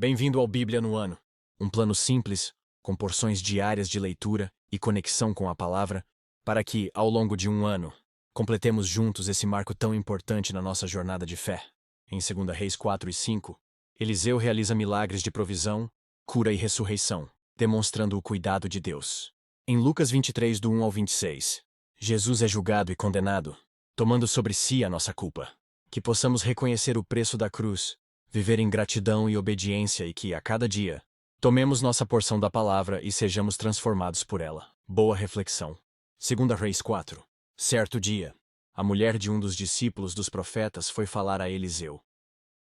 Bem-vindo ao Bíblia no Ano, um plano simples, com porções diárias de leitura e conexão com a palavra, para que, ao longo de um ano, completemos juntos esse marco tão importante na nossa jornada de fé. Em 2 Reis 4 e 5, Eliseu realiza milagres de provisão, cura e ressurreição, demonstrando o cuidado de Deus. Em Lucas 23, do 1 ao 26, Jesus é julgado e condenado, tomando sobre si a nossa culpa. Que possamos reconhecer o preço da cruz, viver em gratidão e obediência e que, a cada dia, tomemos nossa porção da palavra e sejamos transformados por ela. Boa reflexão. 2 Reis 4. Certo dia, a mulher de um dos discípulos dos profetas foi falar a Eliseu: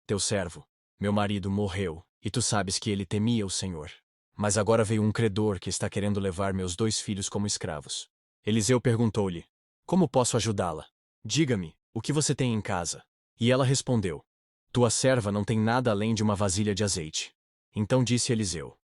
Teu servo, meu marido, morreu, e tu sabes que ele temia o Senhor. Mas agora veio um credor que está querendo levar meus 2 filhos como escravos. Eliseu perguntou-lhe: Como posso ajudá-la? Diga-me, o que você tem em casa? E ela respondeu: Tua serva não tem nada além de uma vasilha de azeite. Então disse Eliseu: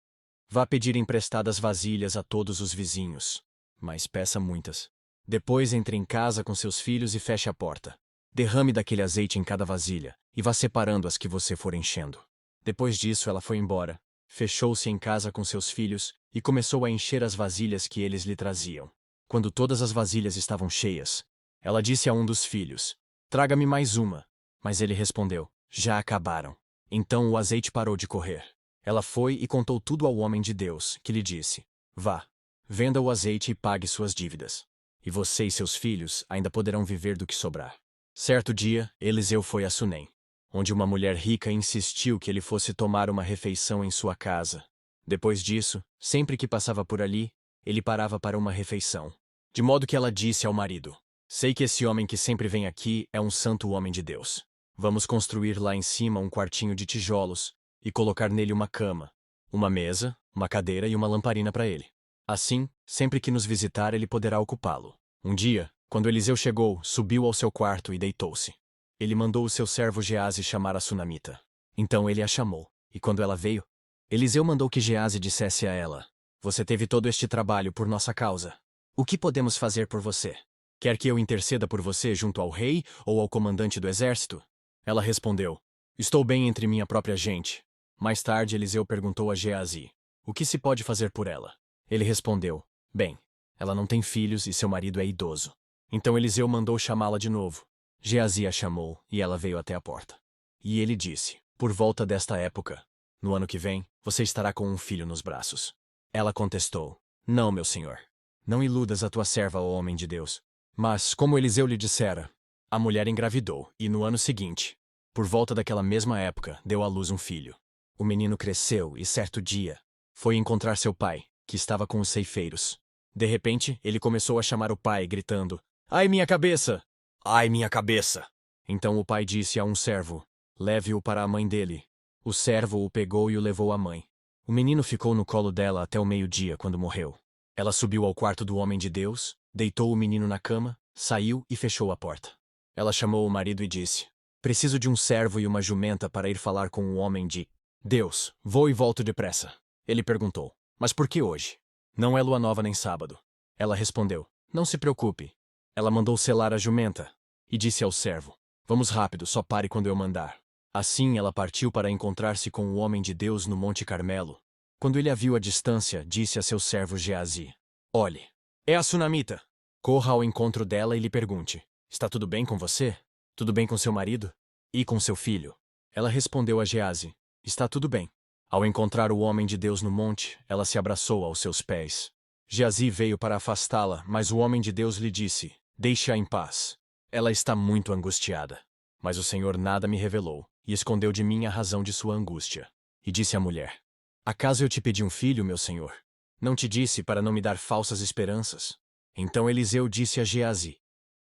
Vá pedir emprestadas vasilhas a todos os vizinhos, mas peça muitas. Depois entre em casa com seus filhos e feche a porta. Derrame daquele azeite em cada vasilha, e vá separando as que você for enchendo. Depois disso ela foi embora, fechou-se em casa com seus filhos e começou a encher as vasilhas que eles lhe traziam. Quando todas as vasilhas estavam cheias, ela disse a um dos filhos: Traga-me mais uma. Mas ele respondeu: Já acabaram. Então o azeite parou de correr. Ela foi e contou tudo ao homem de Deus, que lhe disse: Vá, venda o azeite e pague suas dívidas. E você e seus filhos ainda poderão viver do que sobrar. Certo dia, Eliseu foi a Sunem, onde uma mulher rica insistiu que ele fosse tomar uma refeição em sua casa. Depois disso, sempre que passava por ali, ele parava para uma refeição. De modo que ela disse ao marido: Sei que esse homem que sempre vem aqui é um santo homem de Deus. Vamos construir lá em cima um quartinho de tijolos e colocar nele uma cama, uma mesa, uma cadeira e uma lamparina para ele. Assim, sempre que nos visitar, ele poderá ocupá-lo. Um dia, quando Eliseu chegou, subiu ao seu quarto e deitou-se. Ele mandou o seu servo Geazi chamar a sunamita. Então ele a chamou, e quando ela veio, Eliseu mandou que Geazi dissesse a ela: Você teve todo este trabalho por nossa causa. O que podemos fazer por você? Quer que eu interceda por você junto ao rei ou ao comandante do exército? Ela respondeu: Estou bem entre minha própria gente. Mais tarde, Eliseu perguntou a Geazi: O que se pode fazer por ela? Ele respondeu: Bem, ela não tem filhos e seu marido é idoso. Então Eliseu mandou chamá-la de novo. Geazi a chamou e ela veio até a porta. E ele disse: Por volta desta época, no ano que vem, você estará com um filho nos braços. Ela contestou: Não, meu senhor. Não iludas a tua serva, ó homem de Deus. Mas, como Eliseu lhe dissera, a mulher engravidou e, no ano seguinte, por volta daquela mesma época, deu à luz um filho. O menino cresceu e, certo dia, foi encontrar seu pai, que estava com os ceifeiros. De repente, ele começou a chamar o pai, gritando: Ai, minha cabeça! Ai, minha cabeça! Então o pai disse a um servo: Leve-o para a mãe dele. O servo o pegou e o levou à mãe. O menino ficou no colo dela até o meio-dia, quando morreu. Ela subiu ao quarto do homem de Deus, deitou o menino na cama, saiu e fechou a porta. Ela chamou o marido e disse: Preciso de um servo e uma jumenta para ir falar com o homem de Deus. Vou e volto depressa. Ele perguntou: Mas por que hoje? Não é lua nova nem sábado. Ela respondeu: Não se preocupe. Ela mandou selar a jumenta e disse ao servo: Vamos rápido, só pare quando eu mandar. Assim ela partiu para encontrar-se com o homem de Deus no Monte Carmelo. Quando ele a viu à distância, disse a seu servo Geazi: Olhe, é a sunamita. Corra ao encontro dela e lhe pergunte: Está tudo bem com você? Tudo bem com seu marido? E com seu filho? Ela respondeu a Geazi: Está tudo bem. Ao encontrar o homem de Deus no monte, ela se abraçou aos seus pés. Geazi veio para afastá-la, mas o homem de Deus lhe disse: Deixe-a em paz. Ela está muito angustiada. Mas o Senhor nada me revelou, e escondeu de mim a razão de sua angústia. E disse à mulher: Acaso eu te pedi um filho, meu senhor? Não te disse para não me dar falsas esperanças? Então Eliseu disse a Geazi: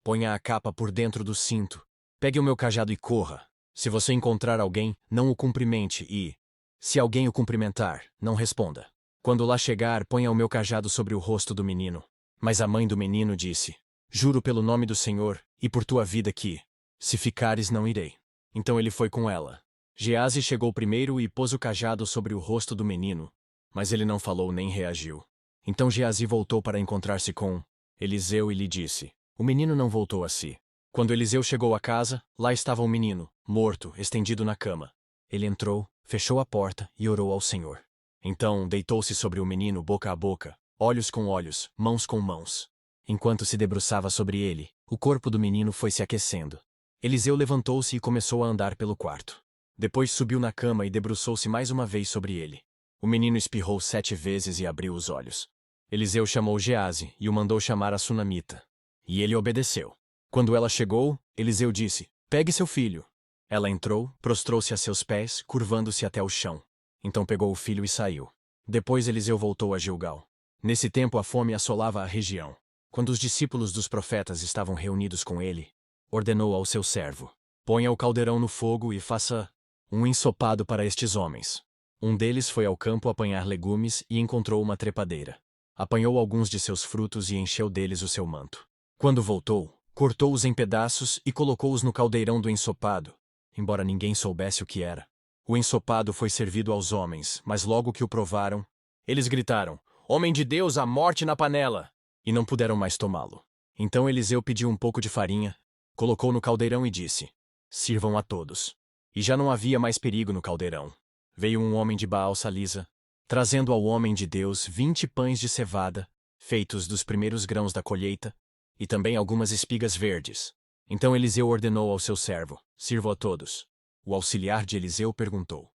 Ponha a capa por dentro do cinto, pegue o meu cajado e corra. Se você encontrar alguém, não o cumprimente e, se alguém o cumprimentar, não responda. Quando lá chegar, ponha o meu cajado sobre o rosto do menino. Mas a mãe do menino disse: Juro pelo nome do Senhor e por tua vida que, se ficares, não irei. Então ele foi com ela. Geazi chegou primeiro e pôs o cajado sobre o rosto do menino, mas ele não falou nem reagiu. Então Geazi voltou para encontrar-se com Eliseu e lhe disse: O menino não voltou a si. Quando Eliseu chegou à casa, lá estava o menino, morto, estendido na cama. Ele entrou, fechou a porta e orou ao Senhor. Então deitou-se sobre o menino boca a boca, olhos com olhos, mãos com mãos. Enquanto se debruçava sobre ele, o corpo do menino foi se aquecendo. Eliseu levantou-se e começou a andar pelo quarto. Depois subiu na cama e debruçou-se mais uma vez sobre ele. O menino espirrou 7 vezes e abriu os olhos. Eliseu chamou Gease e o mandou chamar a sunamita. E ele obedeceu. Quando ela chegou, Eliseu disse: "Pegue seu filho." Ela entrou, prostrou-se a seus pés, curvando-se até o chão. Então pegou o filho e saiu. Depois Eliseu voltou a Gilgal. Nesse tempo a fome assolava a região. Quando os discípulos dos profetas estavam reunidos com ele, ordenou ao seu servo: "Ponha o caldeirão no fogo e faça um ensopado para estes homens." Um deles foi ao campo apanhar legumes e encontrou uma trepadeira. Apanhou alguns de seus frutos e encheu deles o seu manto. Quando voltou, cortou-os em pedaços e colocou-os no caldeirão do ensopado, embora ninguém soubesse o que era. O ensopado foi servido aos homens, mas logo que o provaram, eles gritaram: "Homem de Deus, a morte na panela!" E não puderam mais tomá-lo. Então Eliseu pediu um pouco de farinha, colocou no caldeirão e disse: "Sirvam a todos." E já não havia mais perigo no caldeirão. Veio um homem de Baal-Salisa, trazendo ao homem de Deus 20 pães de cevada, feitos dos primeiros grãos da colheita, e também algumas espigas verdes. Então Eliseu ordenou ao seu servo: "Sirva a todos." O auxiliar de Eliseu perguntou: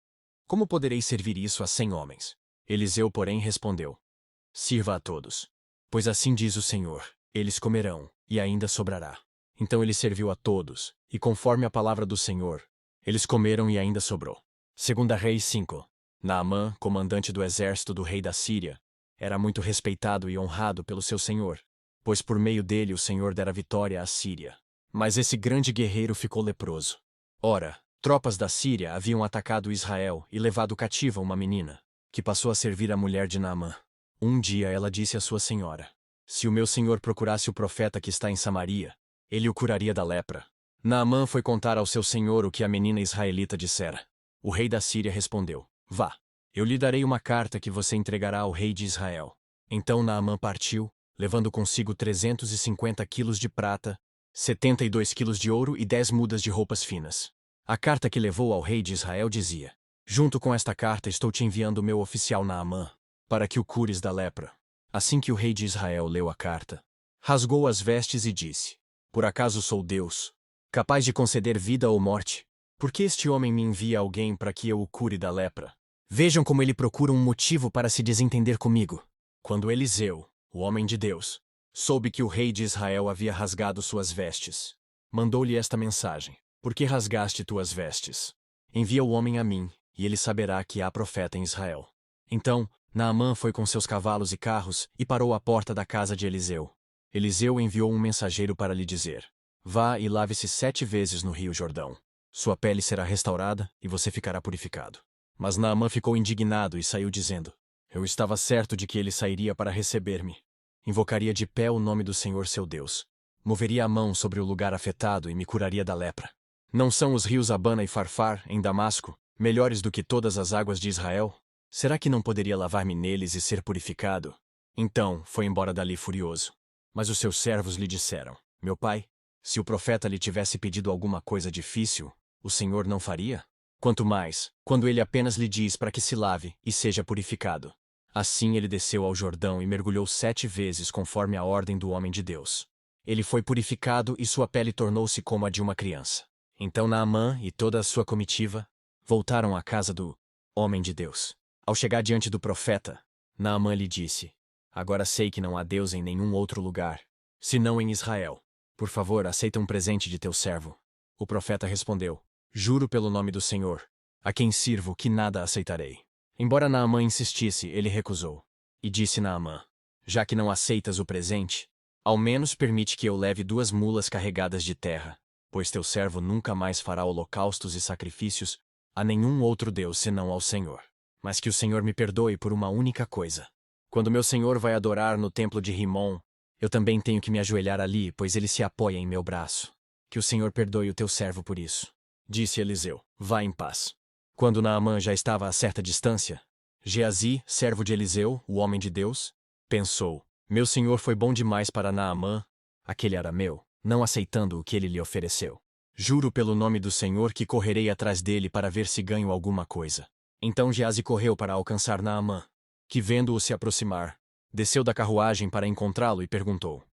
"Como poderei servir isso a 100 homens?" Eliseu, porém, respondeu: "Sirva a todos. Pois assim diz o Senhor: eles comerão, e ainda sobrará." Então ele serviu a todos, e conforme a palavra do Senhor, eles comeram e ainda sobrou. 2 Reis 5. Naamã, comandante do exército do rei da Síria, era muito respeitado e honrado pelo seu senhor, pois por meio dele o Senhor dera vitória à Síria. Mas esse grande guerreiro ficou leproso. Ora, tropas da Síria haviam atacado Israel e levado cativa uma menina, que passou a servir a mulher de Naamã. Um dia ela disse à sua senhora: "Se o meu senhor procurasse o profeta que está em Samaria, ele o curaria da lepra." Naamã foi contar ao seu senhor o que a menina israelita dissera. O rei da Síria respondeu: "Vá, eu lhe darei uma carta que você entregará ao rei de Israel." Então Naamã partiu, levando consigo 350 quilos de prata, 72 quilos de ouro e 10 mudas de roupas finas. A carta que levou ao rei de Israel dizia: "Junto com esta carta estou te enviando o meu oficial Naamã, para que o cures da lepra." Assim que o rei de Israel leu a carta, rasgou as vestes e disse: "Por acaso sou Deus, capaz de conceder vida ou morte? Por que este homem me envia alguém para que eu o cure da lepra? Vejam como ele procura um motivo para se desentender comigo." Quando Eliseu, o homem de Deus, soube que o rei de Israel havia rasgado suas vestes, mandou-lhe esta mensagem: "Por que rasgaste tuas vestes? Envia o homem a mim, e ele saberá que há profeta em Israel." Então, Naamã foi com seus cavalos e carros e parou à porta da casa de Eliseu. Eliseu enviou um mensageiro para lhe dizer: "Vá e lave-se 7 vezes no rio Jordão. Sua pele será restaurada e você ficará purificado." Mas Naamã ficou indignado e saiu dizendo: "Eu estava certo de que ele sairia para receber-me. Invocaria de pé o nome do Senhor seu Deus. Moveria a mão sobre o lugar afetado e me curaria da lepra. Não são os rios Abana e Farfar, em Damasco, melhores do que todas as águas de Israel? Será que não poderia lavar-me neles e ser purificado?" Então foi embora dali furioso. Mas os seus servos lhe disseram: "Meu pai, se o profeta lhe tivesse pedido alguma coisa difícil, o Senhor não faria? Quanto mais, quando ele apenas lhe diz para que se lave e seja purificado." Assim ele desceu ao Jordão e mergulhou 7 vezes conforme a ordem do homem de Deus. Ele foi purificado e sua pele tornou-se como a de uma criança. Então Naamã e toda a sua comitiva voltaram à casa do homem de Deus. Ao chegar diante do profeta, Naamã lhe disse: "Agora sei que não há Deus em nenhum outro lugar, senão em Israel. Por favor, aceita um presente de teu servo." O profeta respondeu: "Juro pelo nome do Senhor, a quem sirvo, que nada aceitarei." Embora Naamã insistisse, ele recusou. E disse Naamã: "Já que não aceitas o presente, ao menos permite que eu leve 2 mulas carregadas de terra, pois teu servo nunca mais fará holocaustos e sacrifícios a nenhum outro Deus senão ao Senhor. Mas que o Senhor me perdoe por uma única coisa. Quando meu senhor vai adorar no templo de Rimom, eu também tenho que me ajoelhar ali, pois ele se apoia em meu braço. Que o Senhor perdoe o teu servo por isso." Disse Eliseu: "Vá em paz." Quando Naamã já estava a certa distância, Geazi, servo de Eliseu, o homem de Deus, pensou: "Meu senhor foi bom demais para Naamã, aquele arameu, não aceitando o que ele lhe ofereceu. Juro pelo nome do Senhor que correrei atrás dele para ver se ganho alguma coisa." Então Geazi correu para alcançar Naamã, que vendo-o se aproximar, desceu da carruagem para encontrá-lo e perguntou: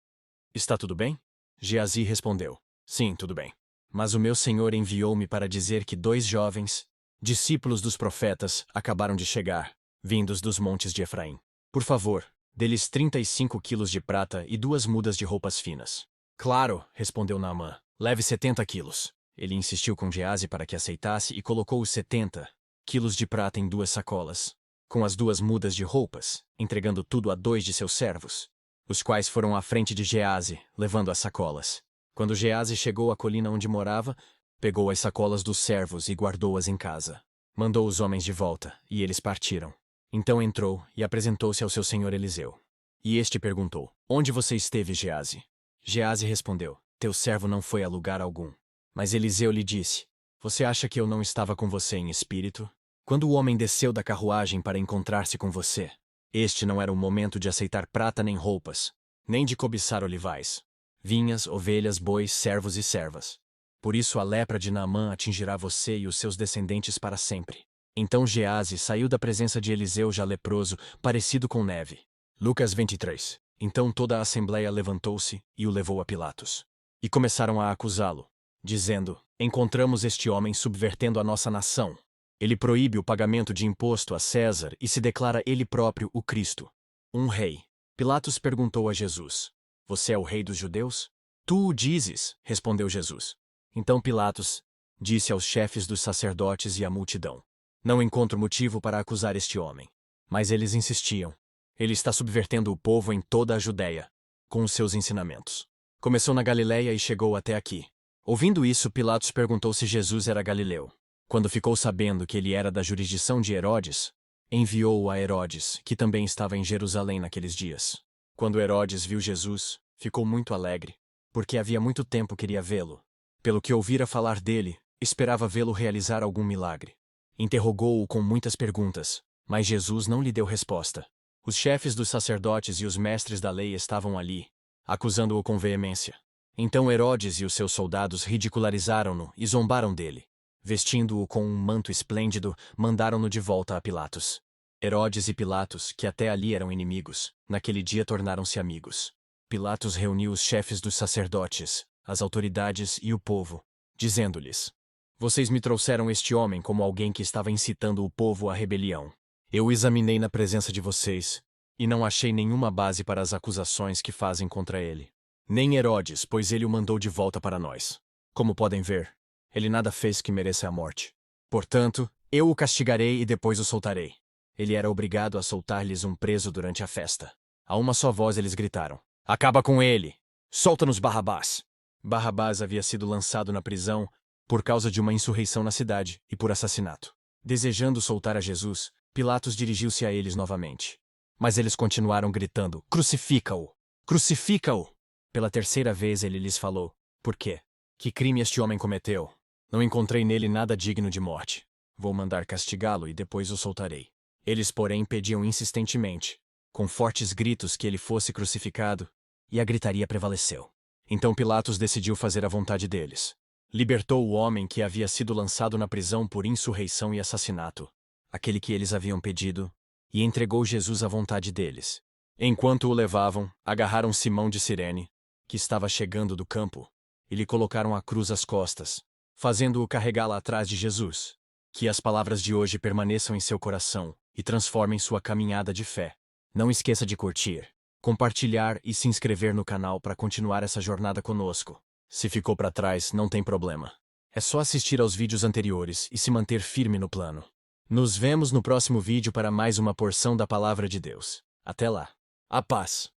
Está tudo bem? Geazi respondeu: Sim, tudo bem. Mas o meu senhor enviou-me para dizer que 2 jovens, discípulos dos profetas, acabaram de chegar, vindos dos montes de Efraim. Por favor, dê-lhes 35 quilos de prata e 2 mudas de roupas finas. Claro, respondeu Naamã, leve 70 quilos. Ele insistiu com Geazi para que aceitasse e colocou os 70 quilos de prata em 2 sacolas, com as 2 mudas de roupas, entregando tudo a 2 de seus servos, os quais foram à frente de Geazi, levando as sacolas. Quando Geazi chegou à colina onde morava, pegou as sacolas dos servos e guardou-as em casa. Mandou os homens de volta, e eles partiram. Então entrou e apresentou-se ao seu senhor Eliseu. E este perguntou: Onde você esteve, Geazi? Geazi respondeu: Teu servo não foi a lugar algum. Mas Eliseu lhe disse: Você acha que eu não estava com você em espírito? Quando o homem desceu da carruagem para encontrar-se com você, este não era o momento de aceitar prata nem roupas, nem de cobiçar olivais, vinhas, ovelhas, bois, servos e servas. Por isso a lepra de Naamã atingirá você e os seus descendentes para sempre. Então Geazi saiu da presença de Eliseu já leproso, parecido com neve. Lucas 23. Então toda a assembleia levantou-se e o levou a Pilatos. E começaram a acusá-lo, dizendo: Encontramos este homem subvertendo a nossa nação. Ele proíbe o pagamento de imposto a César e se declara ele próprio o Cristo, um rei. Pilatos perguntou a Jesus: Você é o rei dos judeus? Tu o dizes, respondeu Jesus. Então Pilatos disse aos chefes dos sacerdotes e à multidão: Não encontro motivo para acusar este homem. Mas eles insistiam: Ele está subvertendo o povo em toda a Judéia, com os seus ensinamentos. Começou na Galiléia e chegou até aqui. Ouvindo isso, Pilatos perguntou se Jesus era galileu. Quando ficou sabendo que ele era da jurisdição de Herodes, enviou-o a Herodes, que também estava em Jerusalém naqueles dias. Quando Herodes viu Jesus, ficou muito alegre, porque havia muito tempo queria vê-lo. Pelo que ouvira falar dele, esperava vê-lo realizar algum milagre. Interrogou-o com muitas perguntas, mas Jesus não lhe deu resposta. Os chefes dos sacerdotes e os mestres da lei estavam ali, acusando-o com veemência. Então Herodes e os seus soldados ridicularizaram-no e zombaram dele. Vestindo-o com um manto esplêndido, mandaram-no de volta a Pilatos. Herodes e Pilatos, que até ali eram inimigos, naquele dia tornaram-se amigos. Pilatos reuniu os chefes dos sacerdotes, as autoridades e o povo, dizendo-lhes: Vocês me trouxeram este homem como alguém que estava incitando o povo à rebelião. Eu o examinei na presença de vocês, e não achei nenhuma base para as acusações que fazem contra ele. Nem Herodes, pois ele o mandou de volta para nós. Como podem ver, ele nada fez que mereça a morte. Portanto, eu o castigarei e depois o soltarei. Ele era obrigado a soltar-lhes um preso durante a festa. A uma só voz eles gritaram: Acaba com ele! Solta-nos Barrabás! Barrabás havia sido lançado na prisão por causa de uma insurreição na cidade e por assassinato. Desejando soltar a Jesus, Pilatos dirigiu-se a eles novamente. Mas eles continuaram gritando: Crucifica-o! Crucifica-o! Pela 3ª vez ele lhes falou: Por quê? Que crime este homem cometeu? Não encontrei nele nada digno de morte. Vou mandar castigá-lo e depois o soltarei. Eles, porém, pediam insistentemente, com fortes gritos, que ele fosse crucificado, e a gritaria prevaleceu. Então Pilatos decidiu fazer a vontade deles. Libertou o homem que havia sido lançado na prisão por insurreição e assassinato, aquele que eles haviam pedido, e entregou Jesus à vontade deles. Enquanto o levavam, agarraram Simão de Cirene, que estava chegando do campo, e lhe colocaram a cruz às costas, fazendo-o carregá-la atrás de Jesus. Que as palavras de hoje permaneçam em seu coração e transformem sua caminhada de fé. Não esqueça de curtir, compartilhar e se inscrever no canal para continuar essa jornada conosco. Se ficou para trás, não tem problema. É só assistir aos vídeos anteriores e se manter firme no plano. Nos vemos no próximo vídeo para mais uma porção da Palavra de Deus. Até lá. A paz.